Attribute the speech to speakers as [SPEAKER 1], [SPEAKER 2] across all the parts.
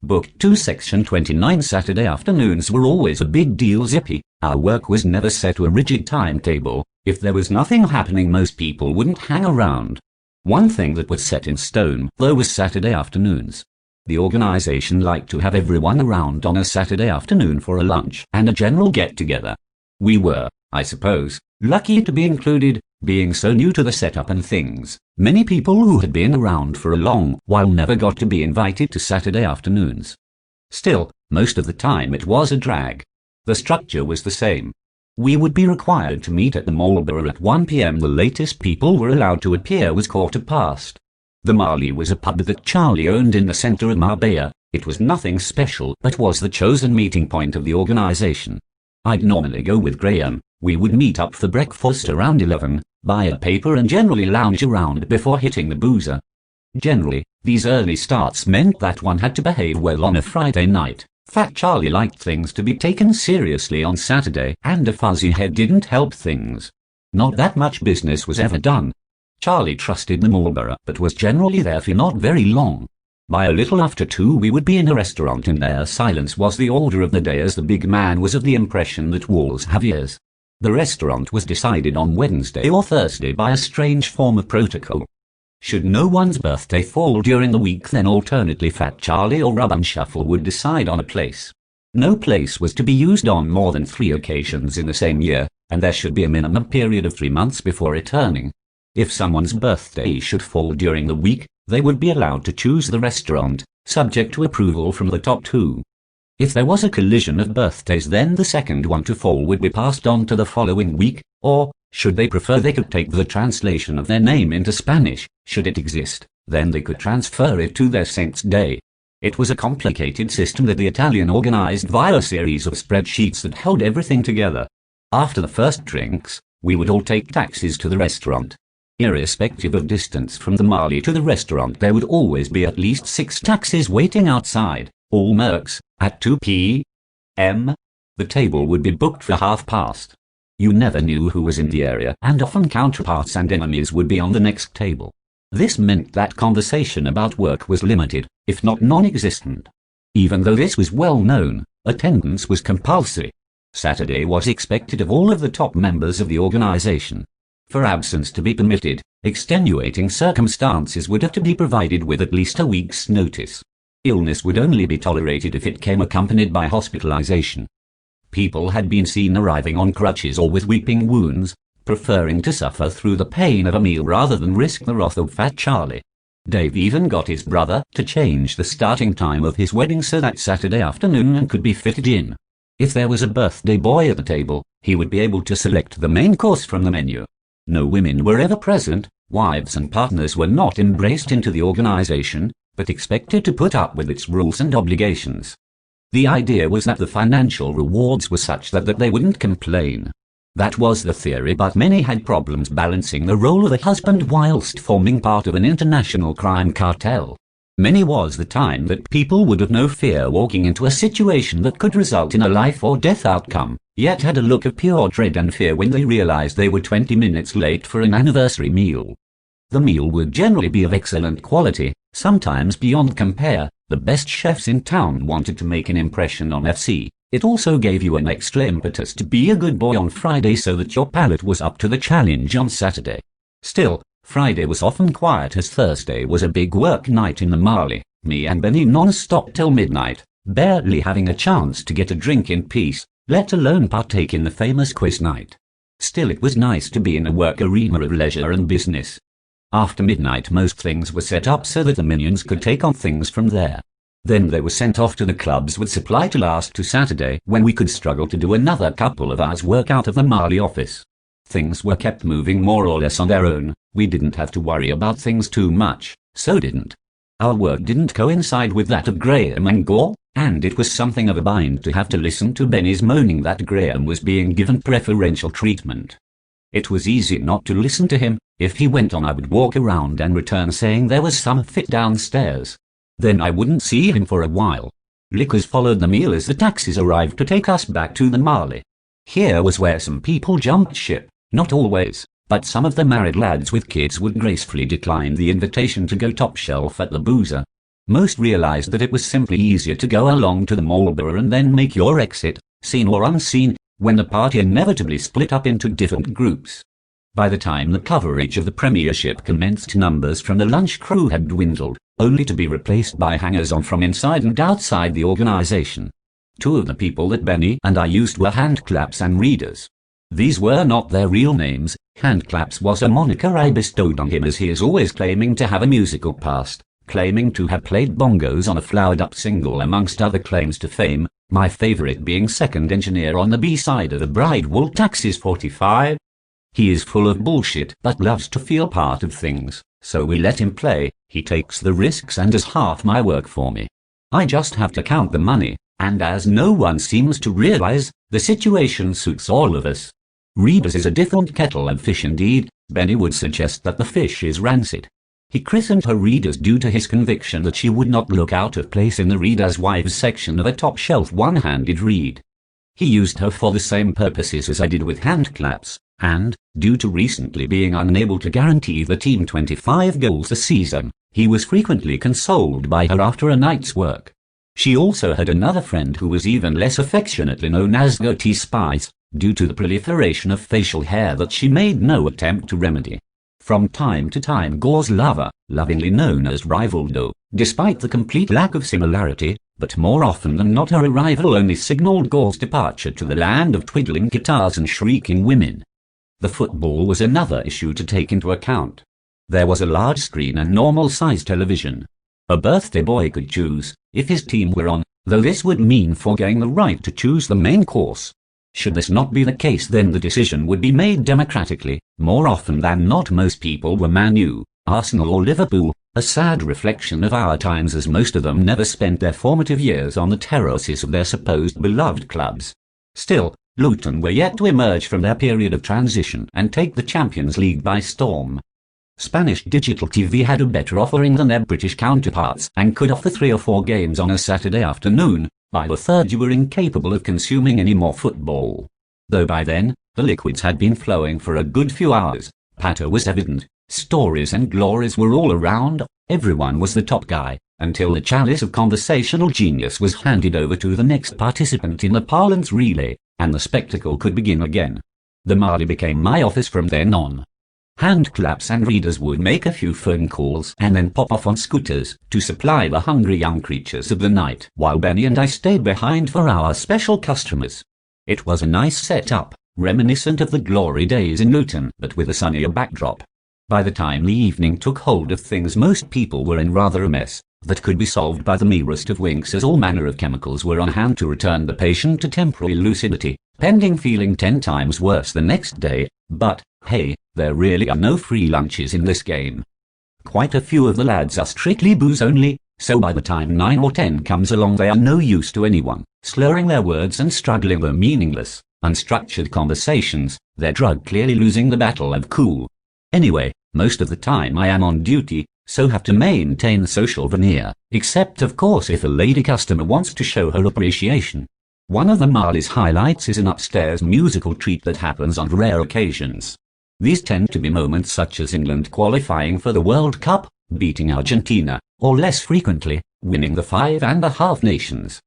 [SPEAKER 1] Book 2 Section 29 Saturday afternoons were always a big deal. Zippy. Our work was never set to a rigid timetable. If there was nothing happening, most people wouldn't hang around. One thing that was set in stone, though, was Saturday afternoons. The organization liked to have everyone around on a Saturday afternoon for a lunch and a general get-together. We were, I suppose, lucky to be included, being so new to the setup and things. Many people who had been around for a long while never got to be invited to Saturday afternoons. Still, most of the time it was a drag. The structure was the same. We would be required to meet at the Marlborough at 1 p.m. The latest people were allowed to appear was 1:15. The Marley was a pub that Charlie owned in the centre of Marbella. It was nothing special, but was the chosen meeting point of the organisation. I'd normally go with Graham. We would meet up for breakfast around 11, buy a paper and generally lounge around before hitting the boozer. Generally, these early starts meant that one had to behave well on a Friday night. Fat Charlie liked things to be taken seriously on Saturday, and a fuzzy head didn't help things. Not that much business was ever done. Charlie trusted the Marlborough, but was generally there for not very long. By a little after 2 we would be in a restaurant, and there silence was the order of the day, as the big man was of the impression that walls have ears. The restaurant was decided on Wednesday or Thursday by a strange form of protocol. Should no one's birthday fall during the week, then alternately Fat Charlie or Rub and Shuffle would decide on a place. No place was to be used on more than 3 occasions in the same year, and there should be a minimum period of 3 months before returning. If someone's birthday should fall during the week, they would be allowed to choose the restaurant, subject to approval from the top 2. If there was a collision of birthdays, then the second one to fall would be passed on to the following week, or, should they prefer, they could take the translation of their name into Spanish, should it exist, then they could transfer it to their saint's day. It was a complicated system that the Italian organized via a series of spreadsheets that held everything together. After the first drinks, we would all take taxis to the restaurant. Irrespective of distance from the Marley to the restaurant, there would always be at least 6 taxis waiting outside, all Mercs, at 2 p.m. The table would be booked for 1:30. You never knew who was in the area, and often counterparts and enemies would be on the next table. This meant that conversation about work was limited, if not non-existent. Even though this was well known, attendance was compulsory. Saturday was expected of all of the top members of the organization. For absence to be permitted, extenuating circumstances would have to be provided with at least a week's notice. Illness would only be tolerated if it came accompanied by hospitalization. People had been seen arriving on crutches or with weeping wounds, preferring to suffer through the pain of a meal rather than risk the wrath of Fat Charlie. Dave even got his brother to change the starting time of his wedding so that Saturday afternoon could be fitted in. If there was a birthday boy at the table, he would be able to select the main course from the menu. No women were ever present. Wives and partners were not embraced into the organization, but expected to put up with its rules and obligations. The idea was that the financial rewards were such that they wouldn't complain. That was the theory, but many had problems balancing the role of a husband whilst forming part of an international crime cartel. Many was the time that people would have no fear walking into a situation that could result in a life or death outcome, yet had a look of pure dread and fear when they realized they were 20 minutes late for an anniversary meal. The meal would generally be of excellent quality, sometimes beyond compare. The best chefs in town wanted to make an impression on FC. It also gave you an extra impetus to be a good boy on Friday so that your palate was up to the challenge on Saturday. Still, Friday was often quiet as Thursday was a big work night in the Marley, me and Benny non-stop till midnight, barely having a chance to get a drink in peace, let alone partake in the famous quiz night. Still, it was nice to be in a work arena of leisure and business. After midnight most things were set up so that the minions could take on things from there. Then they were sent off to the clubs with supply to last to Saturday, when we could struggle to do another couple of hours work out of the Marley office. Things were kept moving more or less on their own. We didn't have to worry about things too much, so didn't. Our work didn't coincide with that of Graham and Gore, and it was something of a bind to have to listen to Benny's moaning that Graham was being given preferential treatment. It was easy not to listen to him. If he went on, I would walk around and return saying there was some fit downstairs. Then I wouldn't see him for a while. Liquors followed the meal as the taxis arrived to take us back to the Marley. Here was where some people jumped ship. Not always, but some of the married lads with kids would gracefully decline the invitation to go top shelf at the boozer. Most realized that it was simply easier to go along to the Marlborough and then make your exit, seen or unseen, when the party inevitably split up into different groups. By the time the coverage of the Premiership commenced, numbers from the lunch crew had dwindled, only to be replaced by hangers-on from inside and outside the organisation. Two of the people that Benny and I used were Handclaps and Readers. These were not their real names. Handclaps was a moniker I bestowed on him, as he is always claiming to have a musical past, claiming to have played bongos on a flowered-up single amongst other claims to fame, my favourite being second engineer on the B-side of the Bridewell Taxis 45. He is full of bullshit but loves to feel part of things, so we let him play. He takes the risks and does half my work for me. I just have to count the money, and as no one seems to realize, the situation suits all of us. Readers is a different kettle of fish indeed. Benny would suggest that the fish is rancid. He christened her Readers due to his conviction that she would not look out of place in the Reader's Wives section of a top-shelf one-handed read. He used her for the same purposes as I did with Handclaps, and, due to recently being unable to guarantee the team 25 goals a season, he was frequently consoled by her after a night's work. She also had another friend who was even less affectionately known as Gertie Spice, due to the proliferation of facial hair that she made no attempt to remedy. From time to time, Gore's lover, lovingly known as Rivaldo, despite the complete lack of similarity, but more often than not her arrival only signalled Gore's departure to the land of twiddling guitars and shrieking women. The football was another issue to take into account. There was a large screen and normal-sized television. A birthday boy could choose, if his team were on, though this would mean forgoing the right to choose the main course. Should this not be the case, then the decision would be made democratically. More often than not, most people were Man U, Arsenal or Liverpool, a sad reflection of our times, as most of them never spent their formative years on the terraces of their supposed beloved clubs. Still, Luton were yet to emerge from their period of transition and take the Champions League by storm. Spanish digital TV had a better offering than their British counterparts and could offer 3 or 4 games on a Saturday afternoon. By the third you were incapable of consuming any more football. Though by then, the liquids had been flowing for a good few hours. Patter was evident. Stories and glories were all around. Everyone was the top guy, until the chalice of conversational genius was handed over to the next participant in the parlance relay, and the spectacle could begin again. The Marley became my office from then on. Handclaps and Readers would make a few phone calls and then pop off on scooters to supply the hungry young creatures of the night, while Benny and I stayed behind for our special customers. It was a nice setup, reminiscent of the glory days in Luton, but with a sunnier backdrop. By the time the evening took hold of things, most people were in rather a mess that could be solved by the merest of winks, as all manner of chemicals were on hand to return the patient to temporary lucidity, pending feeling 10 times worse the next day. But, hey, there really are no free lunches in this game. Quite a few of the lads are strictly booze only, so by the time 9 or 10 comes along they are no use to anyone, slurring their words and struggling their meaningless, unstructured conversations, their drug clearly losing the battle of cool. Anyway, most of the time I am on duty, so have to maintain social veneer, except of course if a lady customer wants to show her appreciation. One of the Marley's highlights is an upstairs musical treat that happens on rare occasions. These tend to be moments such as England qualifying for the World Cup, beating Argentina, or less frequently, winning the 5.5 Nations.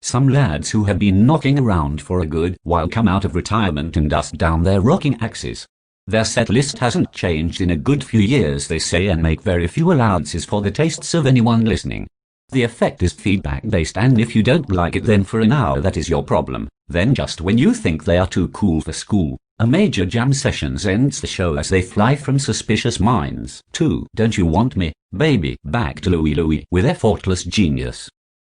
[SPEAKER 1] Some lads who have been knocking around for a good while come out of retirement and dust down their rocking axes. Their set list hasn't changed in a good few years, they say, and make very few allowances for the tastes of anyone listening. The effect is feedback-based, and if you don't like it, then for an hour that is your problem. Then just when you think they are too cool for school, a major jam sessions ends the show as they fly from Suspicious Minds to Don't You Want Me, Baby, back to Louie Louie with effortless genius.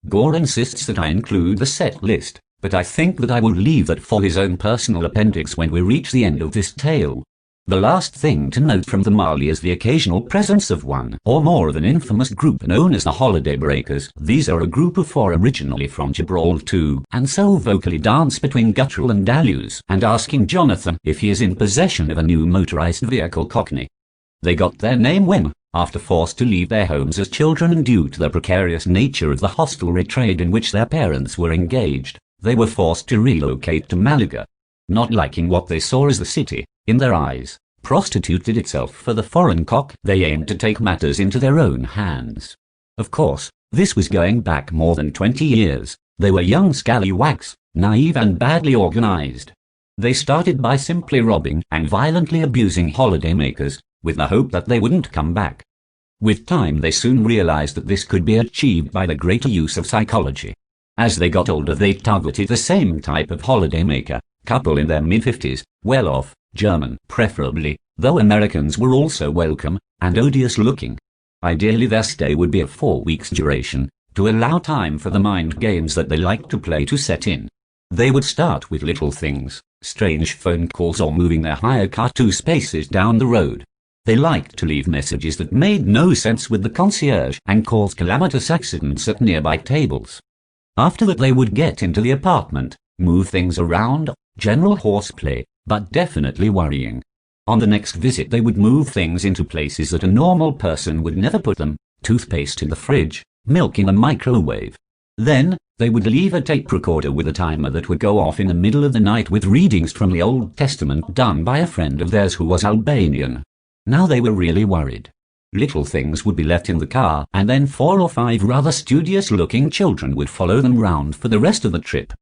[SPEAKER 1] Gore insists that I include the set list, but I think that I will leave that for his own personal appendix when we reach the end of this tale. The last thing to note from the Marley is the occasional presence of one or more of an infamous group known as the Holiday Breakers. These are a group of 4 originally from Gibraltar, and so vocally dance between guttural and deluge and asking Jonathan if he is in possession of a new motorized vehicle Cockney. They got their name when, after forced to leave their homes as children and due to the precarious nature of the hostelry trade in which their parents were engaged, they were forced to relocate to Malaga. Not liking what they saw as the city, in their eyes, prostituted itself for the foreign cock, they aimed to take matters into their own hands. Of course, This was going back more than 20 years. They were young scallywags, naive and badly organized. They started by simply robbing and violently abusing holidaymakers, with the hope that they wouldn't come back. With time they soon realized that this could be achieved by the greater use of psychology. As they got older they targeted the same type of holidaymaker, couple in their mid-50s, well-off, German preferably, though Americans were also welcome, and odious-looking. Ideally their stay would be of 4 weeks' duration, to allow time for the mind games that they liked to play to set in. They would start with little things, strange phone calls or moving their hire car 2 spaces down the road. They liked to leave messages that made no sense with the concierge and cause calamitous accidents at nearby tables. After that they would get into the apartment, move things around, general horseplay, but definitely worrying. On the next visit they would move things into places that a normal person would never put them, toothpaste in the fridge, milk in the microwave. Then, they would leave a tape recorder with a timer that would go off in the middle of the night with readings from the Old Testament done by a friend of theirs who was Albanian. Now they were really worried. Little things would be left in the car, and then 4 or 5 rather studious-looking children would follow them round for the rest of the trip.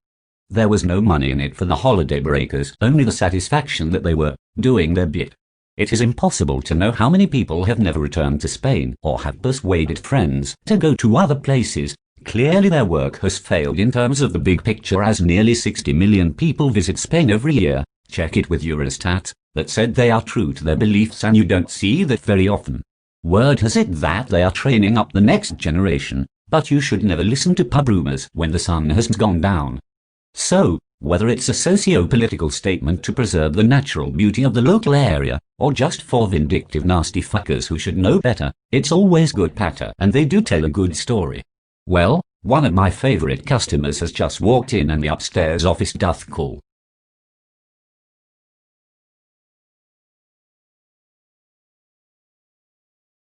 [SPEAKER 1] There was no money in it for the holiday breakers, only the satisfaction that they were doing their bit. It is impossible to know how many people have never returned to Spain or have persuaded friends to go to other places. Clearly their work has failed in terms of the big picture, as nearly 60 million people visit Spain every year. Check it with Eurostat, that said they are true to their beliefs, and you don't see that very often. Word has it that they are training up the next generation, but you should never listen to pub rumors when the sun has gone down. So, whether it's a socio-political statement to preserve the natural beauty of the local area, or just for vindictive nasty fuckers who should know better, it's always good patter, and they do tell a good story. Well, one of my favorite customers has just walked in and the upstairs office doth call.